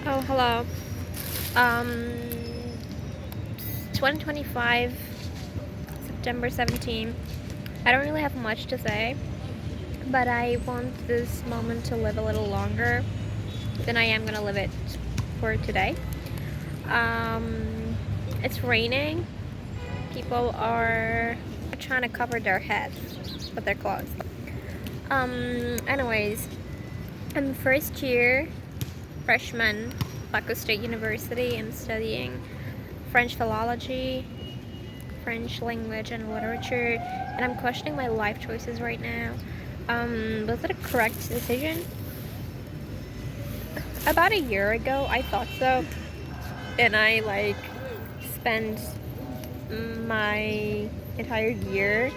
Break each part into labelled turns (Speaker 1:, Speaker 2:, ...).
Speaker 1: Oh, hello. Um, 2025, September 17. I don't really have much to say, but I want this moment to live a little longer than I am gonna live it for today. Um, it's raining. People are trying to cover their heads with their clothes. Anyways, I'm first year freshman, Baco State University. I'm studying French philology, French language and literature, and I'm questioning my life choices right now. Was it a correct decision? About a year ago, I thought so, and I spent my entire year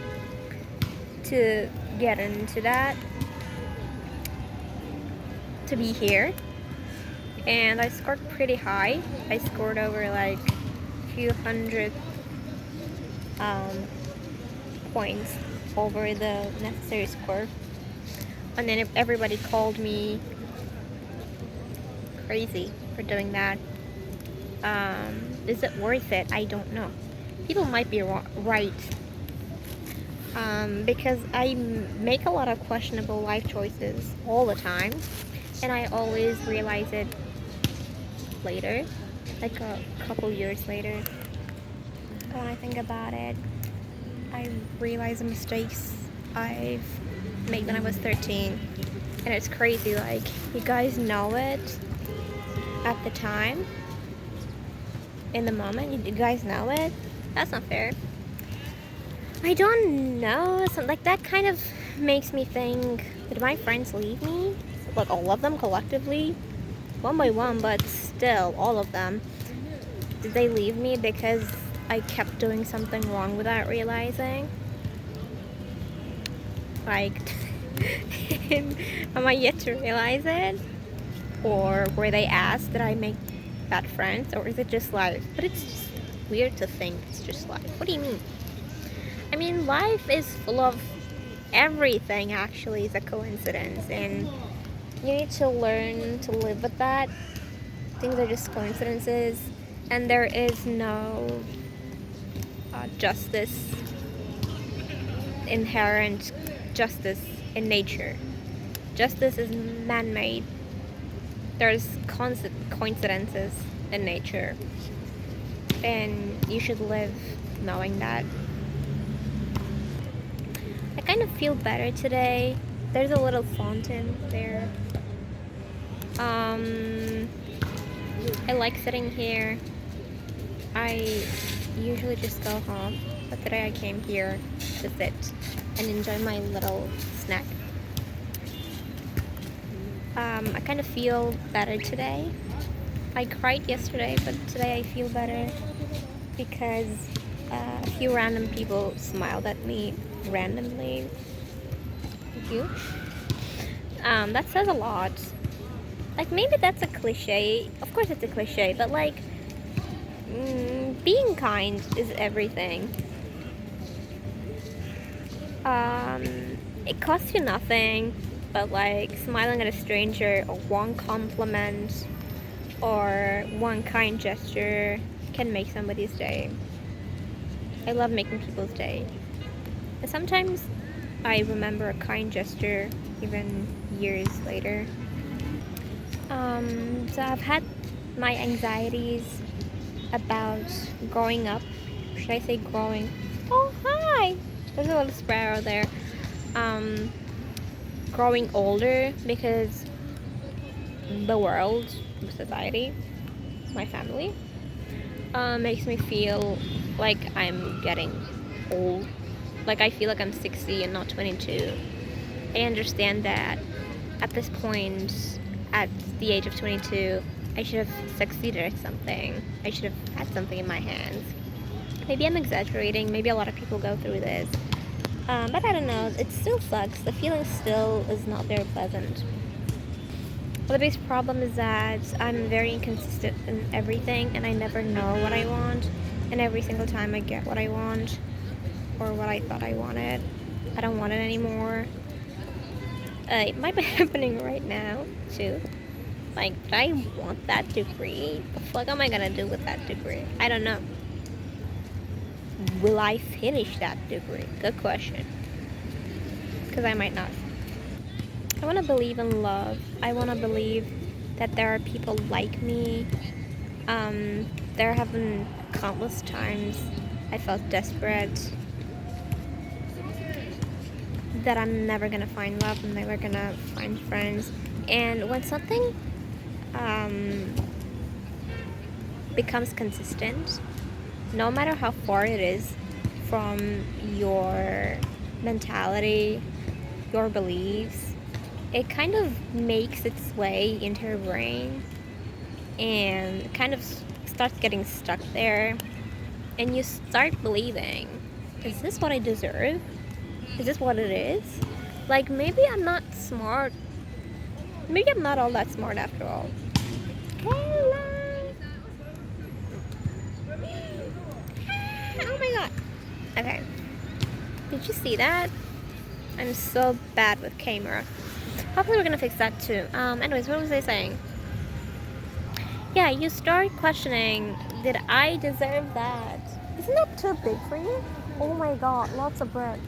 Speaker 1: to get into that, to be here, and I scored pretty high. I scored over like a few hundred um, points over the necessary score, and then everybody called me crazy for doing that. Is it worth it? I don't know. People might be right, because I make a lot of questionable life choices all the time, and I always realize it later, like a couple years later. When I think about it, I realize the mistakes I've made when I was 13, and it's crazy. Like, you guys know it at the time, in the moment. You guys know it. That's not fair. I don't know. Something like that kind of makes me think, did my friends leave me? Like, all of them collectively? One by one, but still, all of them. Did they leave me because I kept doing something wrong without realizing? Like, am I yet to realize it? Or were they asked, did I make bad friends? Or is it just life? But it's just weird to think it's just life. What do you mean? I mean, life is full of everything, actually, is a coincidence, and you need to learn to live with that. Things are just coincidences, and there is no justice, inherent justice in nature. Justice is man made. There's constant coincidences in nature, and you should live knowing that. I kind of feel better today. There's a little fountain there. Um, I like sitting here. I usually just go home, but today I came here to sit and enjoy my little snack. I kind of feel better today. I cried yesterday, but today I feel better because a few random people smiled at me randomly. Thank you. That says a lot. Like, maybe that's a cliche. Of course, it's a cliche, but like, being kind is everything. Um, it costs you nothing, but like smiling at a stranger or one compliment or one kind gesture can make somebody's day. I love making people's day. And sometimes I remember a kind gesture even years later. So I've had my anxieties about growing up. Should I say growing? Oh, hi! There's a little sparrow there. Um, Growing older because the world, society, my family, makes me feel like I'm getting old. Like, I feel like I'm 60 and not 22. I understand that at this point, at the age of 22, I should have succeeded at something. I should have had something in my hands. Maybe I'm exaggerating. Maybe a lot of people go through this. But I don't know. It still sucks. The feeling still is not very pleasant. Well, the biggest problem is that I'm very inconsistent in everything, and I never know what I want. And every single time I get what I want, or what I thought I wanted, I don't want it anymore. It might be happening right now, too. Like, do I want that degree? The fuck am I gonna do with that degree? I don't know. Will I finish that degree? Good question. Because I might not. I want to believe in love. I want to believe that there are people like me. There have been countless times I felt desperate, that I'm never gonna find love, I'm never gonna find friends. And when something becomes consistent, no matter how far it is from your mentality, your beliefs, it kind of makes its way into your brain and kind of starts getting stuck there. And you start believing, is this what I deserve? Is this what it is? Like, maybe I'm not smart. Maybe I'm not all that smart after all. Hello. Oh my god. Okay. Did you see that? I'm so bad with camera. Hopefully we're gonna fix that too. Anyways, what was I saying? Yeah, you start questioning, did I deserve that? Isn't that too big for you? Oh my god, lots of bread.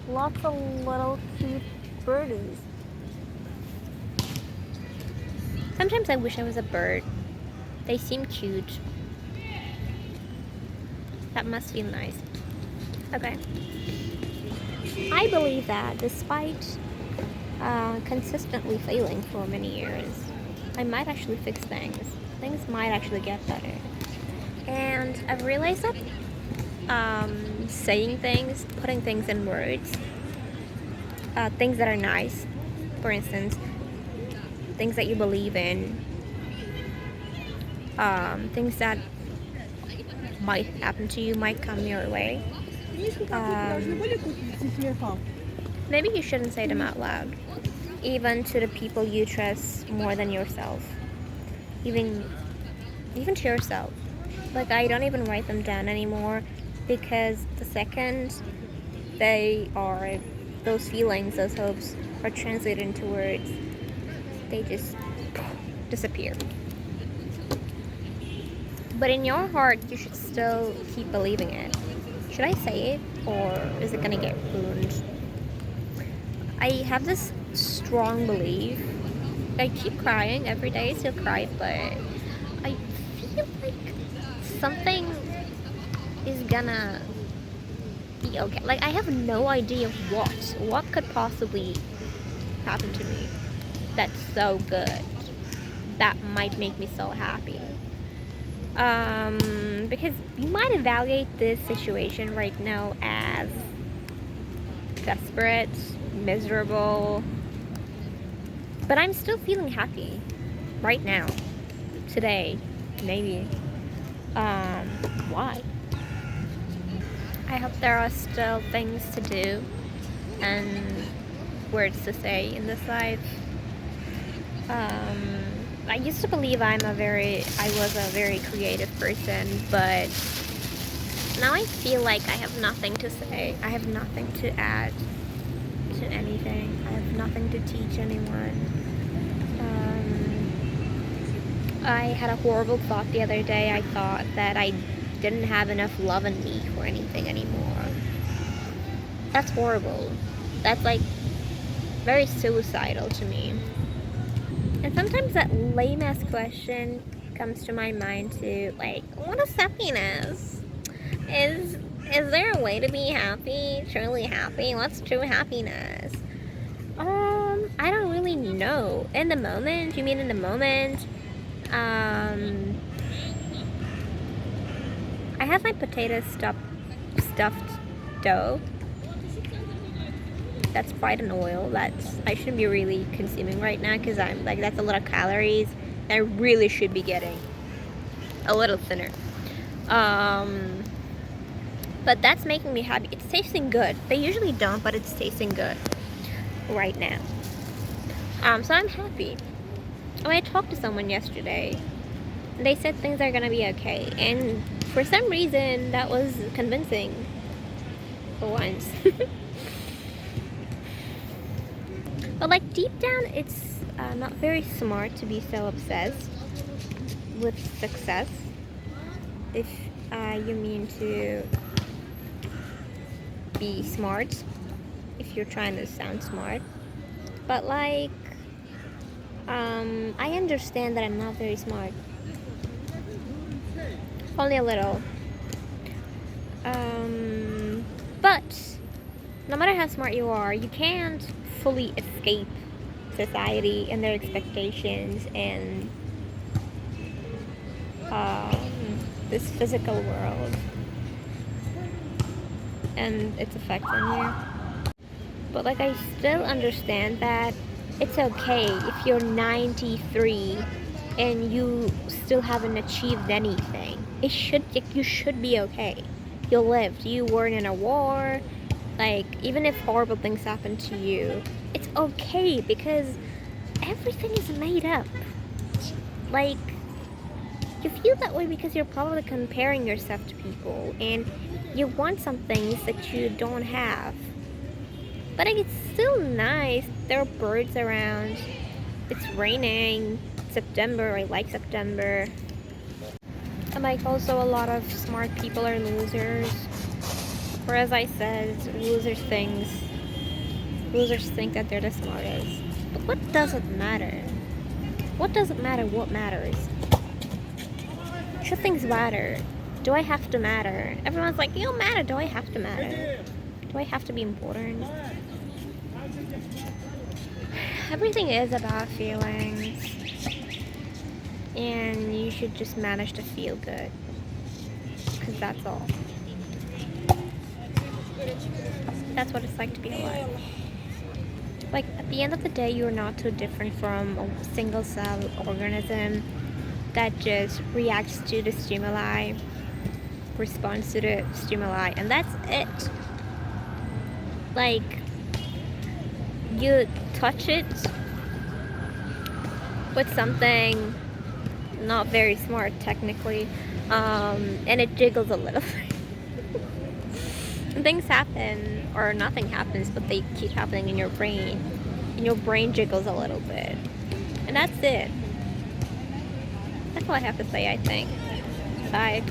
Speaker 1: Lots of little cute birdies. Sometimes I wish I was a bird. They seem cute. That must feel nice. Okay. I believe that despite consistently failing for many years, I might actually fix things. Things might actually get better. And I've realized that saying things, putting things in words, things that are nice, for instance, things that you believe in, things that might happen to you, might come your way. Maybe you shouldn't say them out loud, even to the people you trust more than yourself. Even to yourself. Like, I don't even write them down anymore, because the second those feelings, those hopes are translated into words, they just disappear. But in your heart, you should still keep believing it. Should I say it, or is it gonna get ruined? I have this strong belief. I keep crying every day, I still cry, but I feel like something is gonna be okay. Like, I have no idea what could possibly happen to me that's so good, that might make me so happy. Because you might evaluate this situation right now as desperate, miserable, but I'm still feeling happy right now, today, maybe. Why? I hope there are still things to do and words to say in this life. I used to believe I was a very creative person, but now I feel like I have nothing to say. I have nothing to add to anything. I have nothing to teach anyone. I had a horrible thought the other day. I thought that I didn't have enough love in me for anything anymore. That's horrible. That's like very suicidal to me. And sometimes that lame ass question comes to my mind too, like, what is happiness? Is there a way to be happy, truly happy? What's true happiness? I don't really know. In the moment? You mean in the moment? I have my potato stuffed dough that's fried in oil. I shouldn't be really consuming right now, because I'm like, that's a lot of calories. I really should be getting a little thinner. But that's making me happy. It's tasting good. They usually don't, but it's tasting good right now. So I'm happy. Oh, I talked to someone yesterday. They said things are gonna be okay, and for some reason that was convincing for once. But like deep down, it's not very smart to be so obsessed with success. If you mean to be smart, if you're trying to sound smart. But like, I understand that I'm not very smart. Only a little. But no matter how smart you are, you can't fully escape society and their expectations and this physical world and its effects on you. But like, I still understand that it's okay if you're 93 and you still haven't achieved anything. You should be okay. You lived. You weren't in a war. Like, even if horrible things happen to you, it's okay because everything is made up. Like, you feel that way because you're probably comparing yourself to people and you want some things that you don't have. But like, it's still nice. There are birds around. It's raining. September. I like September. And like, also a lot of smart people are losers. Or as I said, losers think that they're the smartest. But what does it matter? What does it matter? What matters? Should things matter? Do I have to matter? Everyone's like, you don't matter. Do I have to matter? Do I have to be important? Everything is about feelings. And you should just manage to feel good. Because that's all. That's what it's like to be alive. Like, at the end of the day, you're not too different from a single cell organism that just reacts to the stimuli, responds to the stimuli, and that's it. Like, you touch it with something not very smart technically, and it jiggles a little. And things happen, or nothing happens, but they keep happening in your brain, and your brain jiggles a little bit, and that's it. That's all I have to say, I think. Bye.